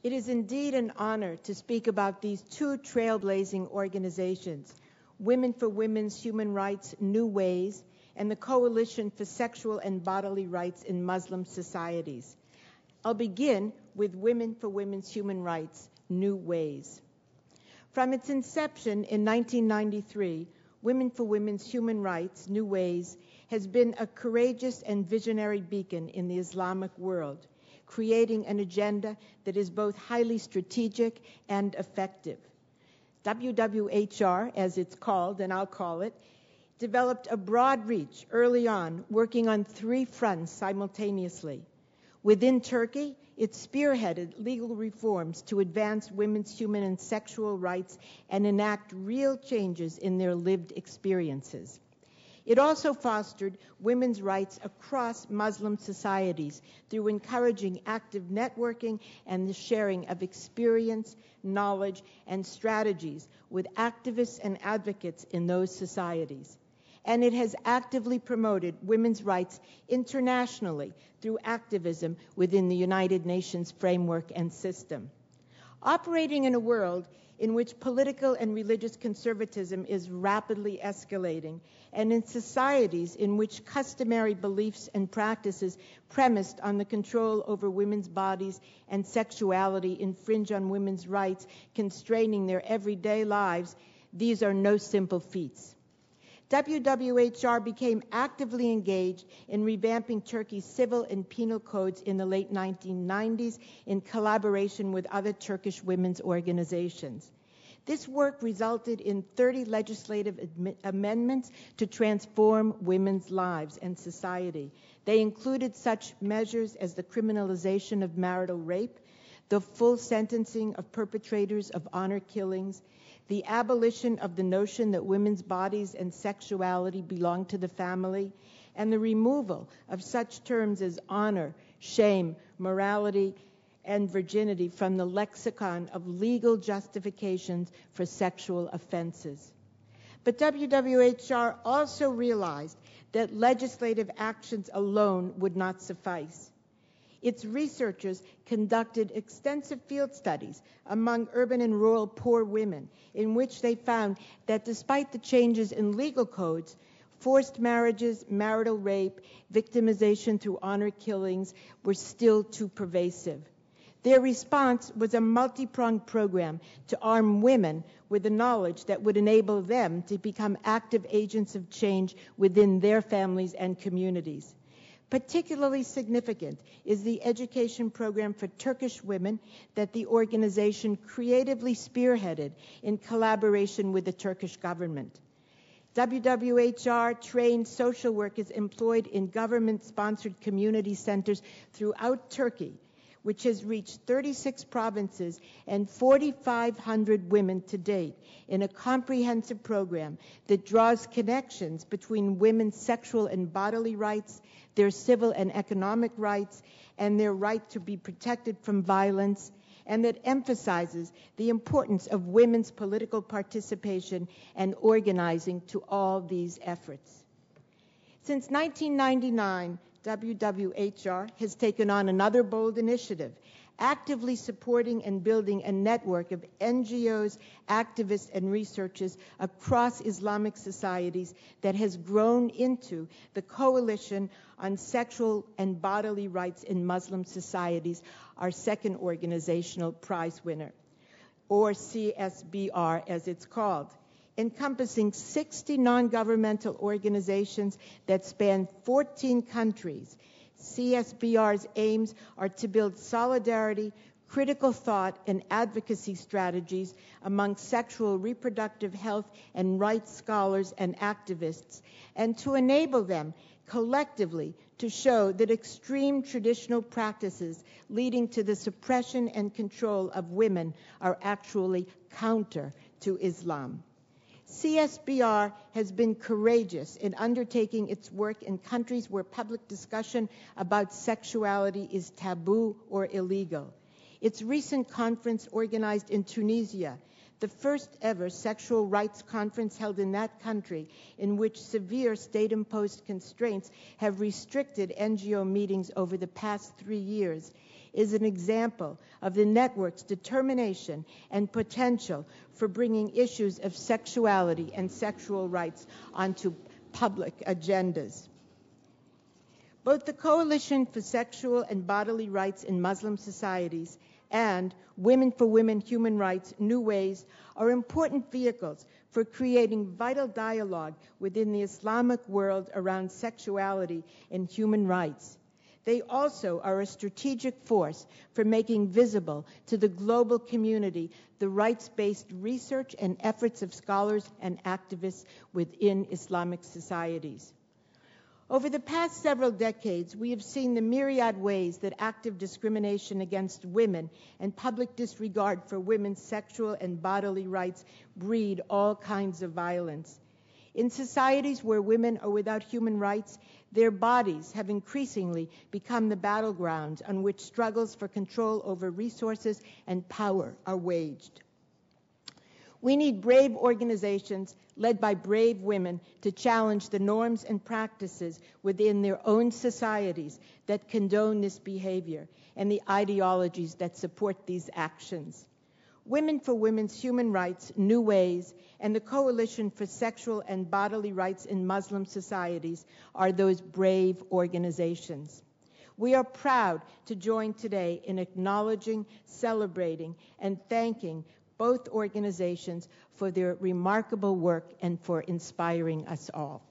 It is indeed an honor to speak about these two trailblazing organizations, Women for Women's Human Rights New Ways and the Coalition for Sexual and Bodily Rights in Muslim Societies. I'll begin with Women for Women's Human Rights New Ways. From its inception in 1993, Women for Women's Human Rights New Ways has been a courageous and visionary beacon in the Islamic world, creating an agenda that is both highly strategic and effective. WWHR, as it's called, and I'll call it, developed a broad reach early on, working on three fronts simultaneously. Within Turkey, it spearheaded legal reforms to advance women's human and sexual rights and enact real changes in their lived experiences. It also fostered women's rights across Muslim societies through encouraging active networking and the sharing of experience, knowledge, and strategies with activists and advocates in those societies. And it has actively promoted women's rights internationally through activism within the United Nations framework and system. Operating in a world in which political and religious conservatism is rapidly escalating, and in societies in which customary beliefs and practices premised on the control over women's bodies and sexuality infringe on women's rights, constraining their everyday lives, these are no simple feats. WWHR became actively engaged in revamping Turkey's civil and penal codes in the late 1990s in collaboration with other Turkish women's organizations. This work resulted in 30 legislative amendments to transform women's lives and society. They included such measures as the criminalization of marital rape, the full sentencing of perpetrators of honor killings, the abolition of the notion that women's bodies and sexuality belong to the family, and the removal of such terms as honor, shame, morality, and virginity from the lexicon of legal justifications for sexual offenses. But WWHR also realized that legislative actions alone would not suffice. Its researchers conducted extensive field studies among urban and rural poor women, in which they found that despite the changes in legal codes, forced marriages, marital rape, victimization through honor killings were still too pervasive. Their response was a multi-pronged program to arm women with the knowledge that would enable them to become active agents of change within their families and communities. Particularly significant is the education program for Turkish women that the organization creatively spearheaded in collaboration with the Turkish government. WWHR trained social workers employed in government-sponsored community centers throughout Turkey, which has reached 36 provinces and 4,500 women to date in a comprehensive program that draws connections between women's sexual and bodily rights, their civil and economic rights, and their right to be protected from violence, and that emphasizes the importance of women's political participation and organizing to all these efforts. Since 1999, WWHR has taken on another bold initiative, actively supporting and building a network of NGOs, activists, and researchers across Islamic societies that has grown into the Coalition on Sexual and Bodily Rights in Muslim Societies, our second organizational prize winner, or CSBR as it's called, encompassing 60 non-governmental organizations that span 14 countries. CSBR's aims are to build solidarity, critical thought, and advocacy strategies among sexual reproductive health and rights scholars and activists, and to enable them collectively to show that extreme traditional practices leading to the suppression and control of women are actually counter to Islam. CSBR has been courageous in undertaking its work in countries where public discussion about sexuality is taboo or illegal. Its recent conference organized in Tunisia, the first ever sexual rights conference held in that country, in which severe state-imposed constraints have restricted NGO meetings over the past 3 years, is an example of the network's determination and potential for bringing issues of sexuality and sexual rights onto public agendas. Both the Coalition for Sexual and Bodily Rights in Muslim Societies and Women for Women Human Rights New Ways are important vehicles for creating vital dialogue within the Islamic world around sexuality and human rights. They also are a strategic force for making visible to the global community the rights-based research and efforts of scholars and activists within Islamic societies. Over the past several decades, we have seen the myriad ways that active discrimination against women and public disregard for women's sexual and bodily rights breed all kinds of violence. In societies where women are without human rights, their bodies have increasingly become the battlegrounds on which struggles for control over resources and power are waged. We need brave organizations led by brave women to challenge the norms and practices within their own societies that condone this behavior and the ideologies that support these actions. Women for Women's Human Rights New Ways and the Coalition for Sexual and Bodily Rights in Muslim Societies are those brave organizations. We are proud to join today in acknowledging, celebrating, and thanking both organizations for their remarkable work and for inspiring us all.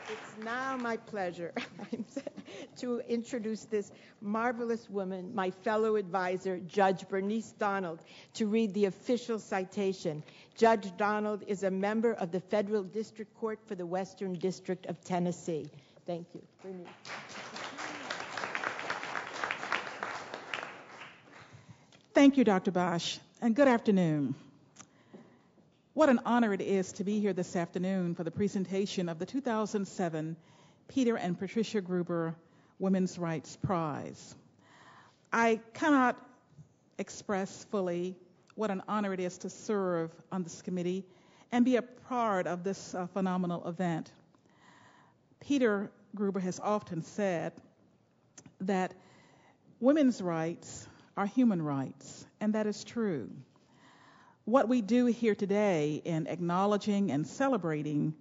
It's now my pleasure to introduce this marvelous woman, my fellow advisor, Judge Bernice Donald, to read the official citation. Judge Donald is a member of the Federal District Court for the Western District of Tennessee. Thank you. Bernice. Thank you, Dr. Bosch, and good afternoon. What an honor it is to be here this afternoon for the presentation of the 2007 Peter and Patricia Gruber Women's Rights Prize. I cannot express fully what an honor it is to serve on this committee and be a part of this phenomenal event. Peter Gruber has often said that women's rights are human rights, and that is true. What we do here today in acknowledging and celebrating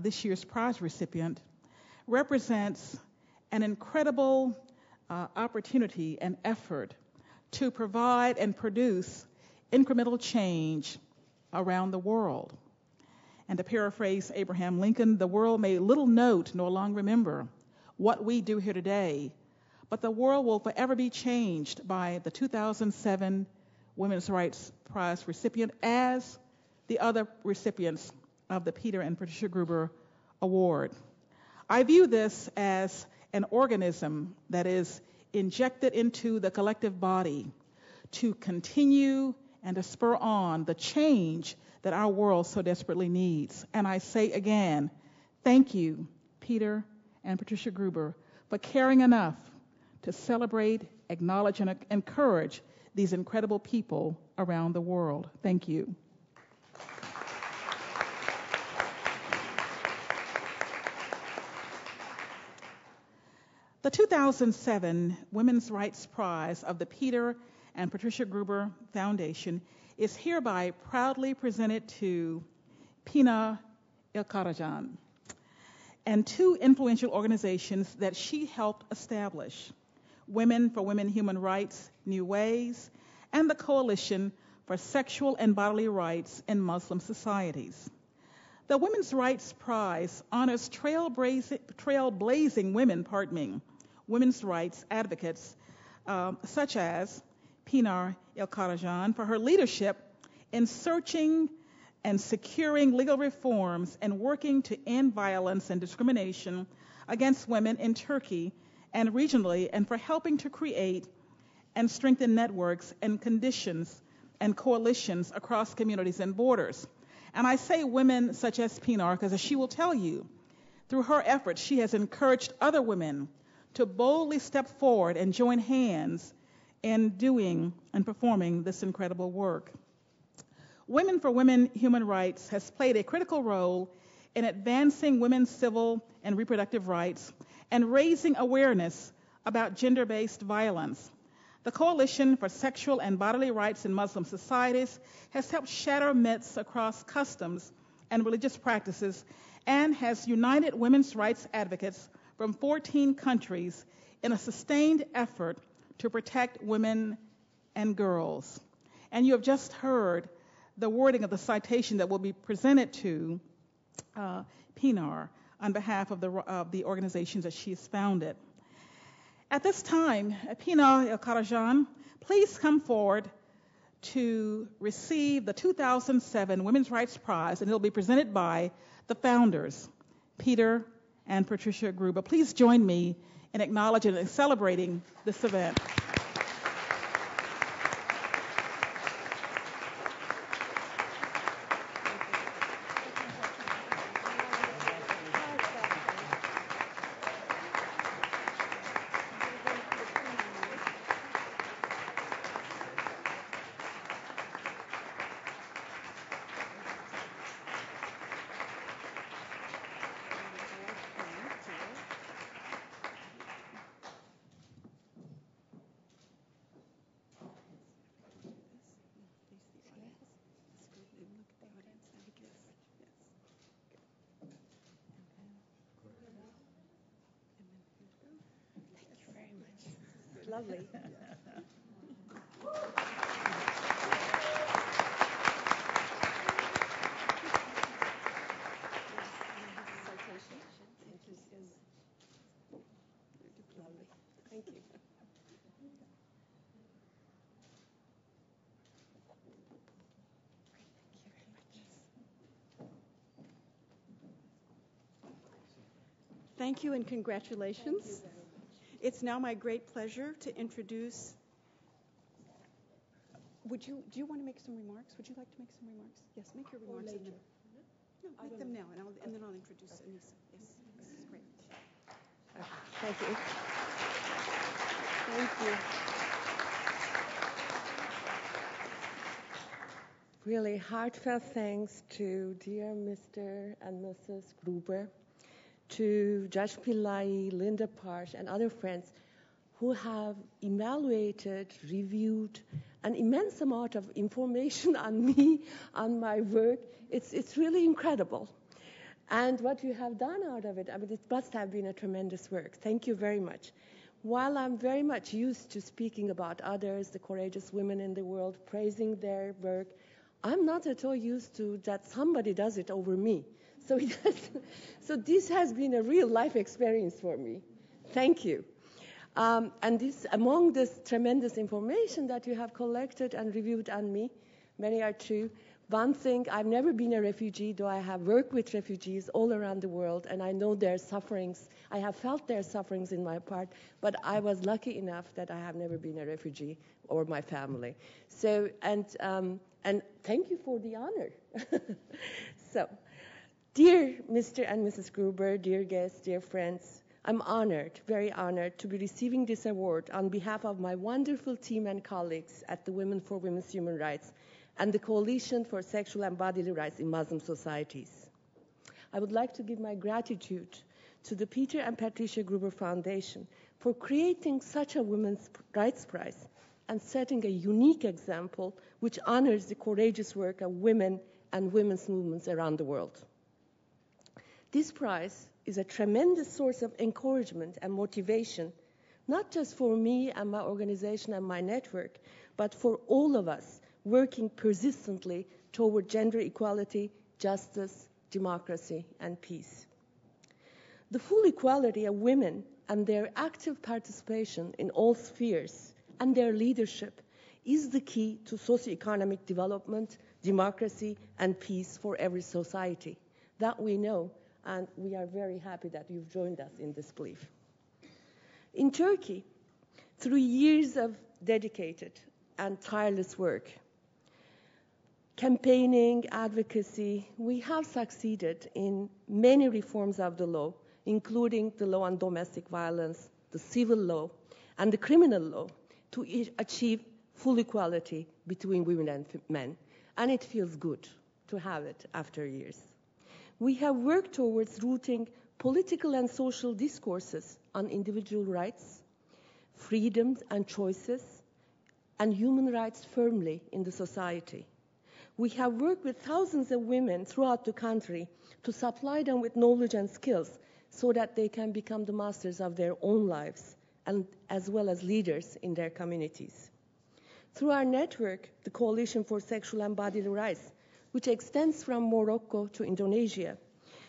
this year's prize recipient represents an incredible opportunity and effort to provide and produce incremental change around the world. And to paraphrase Abraham Lincoln, the world may little note nor long remember what we do here today, but the world will forever be changed by the 2007 Women's Rights Prize recipient as the other recipients of the Peter and Patricia Gruber Award. I view this as an organism that is injected into the collective body to continue and to spur on the change that our world so desperately needs. And I say again, thank you, Peter and Patricia Gruber, for caring enough to celebrate, acknowledge, and encourage these incredible people around the world. Thank you. The 2007 Women's Rights Prize of the Peter and Patricia Gruber Foundation is hereby proudly presented to Pinar Ilkkaracan and two influential organizations that she helped establish, Women for Women Human Rights New Ways and the Coalition for Sexual and Bodily Rights in Muslim Societies. The Women's Rights Prize honors trailblazing women's rights advocates such as Pinar Ilkkaracan for her leadership in searching and securing legal reforms and working to end violence and discrimination against women in Turkey and regionally, and for helping to create and strengthen networks and conditions and coalitions across communities and borders. And I say women such as Pinar because, as she will tell you, through her efforts, she has encouraged other women to boldly step forward and join hands in doing and performing this incredible work. Women for Women Human Rights has played a critical role in advancing women's civil and reproductive rights and raising awareness about gender-based violence. The Coalition for Sexual and Bodily Rights in Muslim Societies has helped shatter myths across customs and religious practices and has united women's rights advocates from 14 countries in a sustained effort to protect women and girls. And you have just heard the wording of the citation that will be presented to Pinar on behalf of the organizations that she has founded. At this time, Pinar Ilkkaracan, please come forward to receive the 2007 Women's Rights Prize, and it will be presented by the founders, Peter and Patricia Gruber. Please join me in acknowledging and celebrating this event. Lovely. Thank you. Thank you and congratulations. It's now my great pleasure to introduce. Do you want to make some remarks? Would you like to make some remarks? Yes, make your remarks. Or later. No, make them now, and then I'll introduce Anisa. Yes, this is great. Thank you. Thank you. Really heartfelt thanks to dear Mr. and Mrs. Gruber, to Judge Pillai, Linda Parsh, and other friends who have evaluated, reviewed an immense amount of information on me, on my work. It's really incredible. And what you have done out of it, I mean, it must have been a tremendous work. Thank you very much. While I'm very much used to speaking about others, the courageous women in the world, praising their work, I'm not at all used to that somebody does it over me. So this has been a real life experience for me. Thank you. And this, among this tremendous information that you have collected and reviewed on me, many are true. One thing, I've never been a refugee, though I have worked with refugees all around the world, and I know their sufferings. I have felt their sufferings in my part, but I was lucky enough that I have never been a refugee or my family. So, and thank you for the honor. So, dear Mr. and Mrs. Gruber, dear guests, dear friends, I'm honored, very honored, to be receiving this award on behalf of my wonderful team and colleagues at the Women for Women's Human Rights and the Coalition for Sexual and Bodily Rights in Muslim Societies. I would like to give my gratitude to the Peter and Patricia Gruber Foundation for creating such a women's rights prize and setting a unique example which honors the courageous work of women and women's movements around the world. This prize is a tremendous source of encouragement and motivation, not just for me and my organization and my network, but for all of us working persistently toward gender equality, justice, democracy, and peace. The full equality of women and their active participation in all spheres and their leadership is the key to socioeconomic development, democracy, and peace for every society. That we know, and we are very happy that you've joined us in this belief. In Turkey, through years of dedicated and tireless work, campaigning, advocacy, we have succeeded in many reforms of the law, including the law on domestic violence, the civil law, and the criminal law, to achieve full equality between women and men, and it feels good to have it after years. We have worked towards rooting political and social discourses on individual rights, freedoms and choices, and human rights firmly in the society. We have worked with thousands of women throughout the country to supply them with knowledge and skills so that they can become the masters of their own lives, and as well as leaders in their communities. Through our network, the Coalition for Sexual and Bodily Rights, which extends from Morocco to Indonesia,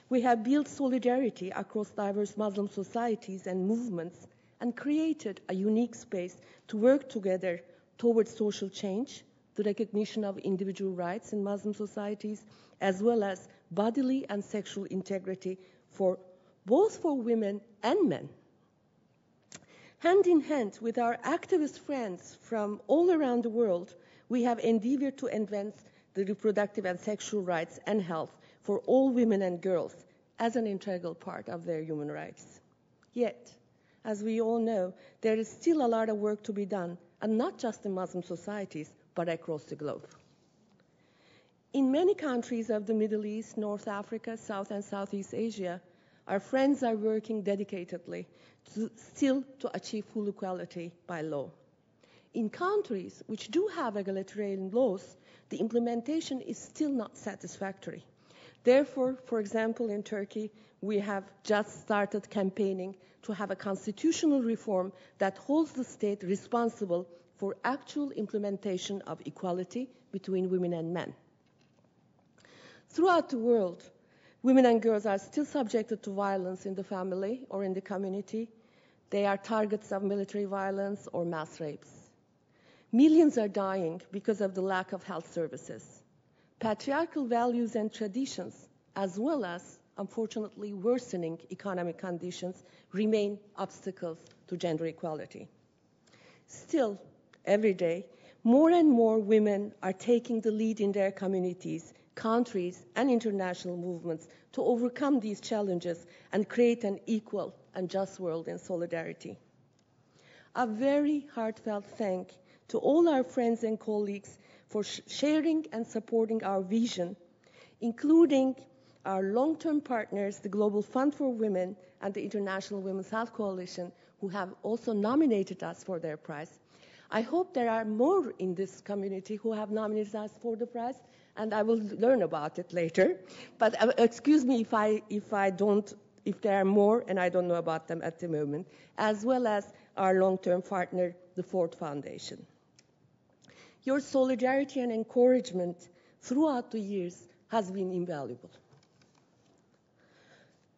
we have built solidarity across diverse Muslim societies and movements and created a unique space to work together towards social change, the recognition of individual rights in Muslim societies, as well as bodily and sexual integrity for both for women and men. Hand in hand with our activist friends from all around the world, we have endeavored to advance the reproductive and sexual rights and health for all women and girls as an integral part of their human rights. Yet, as we all know, there is still a lot of work to be done, and not just in Muslim societies, but across the globe. In many countries of the Middle East, North Africa, South and Southeast Asia, our friends are working dedicatedly to achieve full equality by law. In countries which do have egalitarian laws, the implementation is still not satisfactory. Therefore, for example, in Turkey, we have just started campaigning to have a constitutional reform that holds the state responsible for actual implementation of equality between women and men. Throughout the world, women and girls are still subjected to violence in the family or in the community. They are targets of military violence or mass rapes. Millions are dying because of the lack of health services. Patriarchal values and traditions, as well as, unfortunately, worsening economic conditions, remain obstacles to gender equality. Still, every day, more and more women are taking the lead in their communities, countries, and international movements to overcome these challenges and create an equal and just world in solidarity. A very heartfelt thank to all our friends and colleagues for sharing and supporting our vision, including our long-term partners, the Global Fund for Women and the International Women's Health Coalition, who have also nominated us for their prize. I hope there are more in this community who have nominated us for the prize, and I will learn about it later. But excuse me if there are more and I don't know about them at the moment, as well as our long-term partner, the Ford Foundation. Your solidarity and encouragement throughout the years has been invaluable.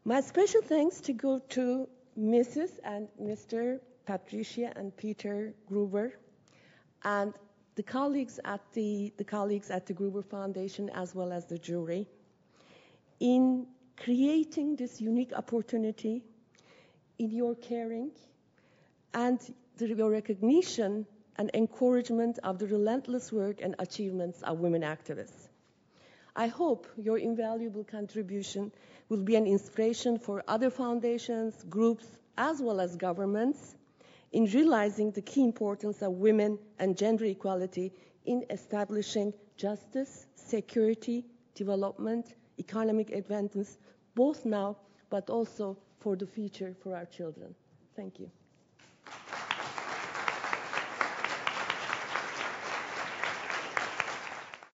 My special thanks to go to Mrs. and Mr. Patricia and Peter Gruber, and the colleagues at the Gruber Foundation, as well as the jury, in creating this unique opportunity, in your caring, and your recognition and encouragement of the relentless work and achievements of women activists. I hope your invaluable contribution will be an inspiration for other foundations, groups, as well as governments in realizing the key importance of women and gender equality in establishing justice, security, development, economic advancements, both now but also for the future for our children. Thank you.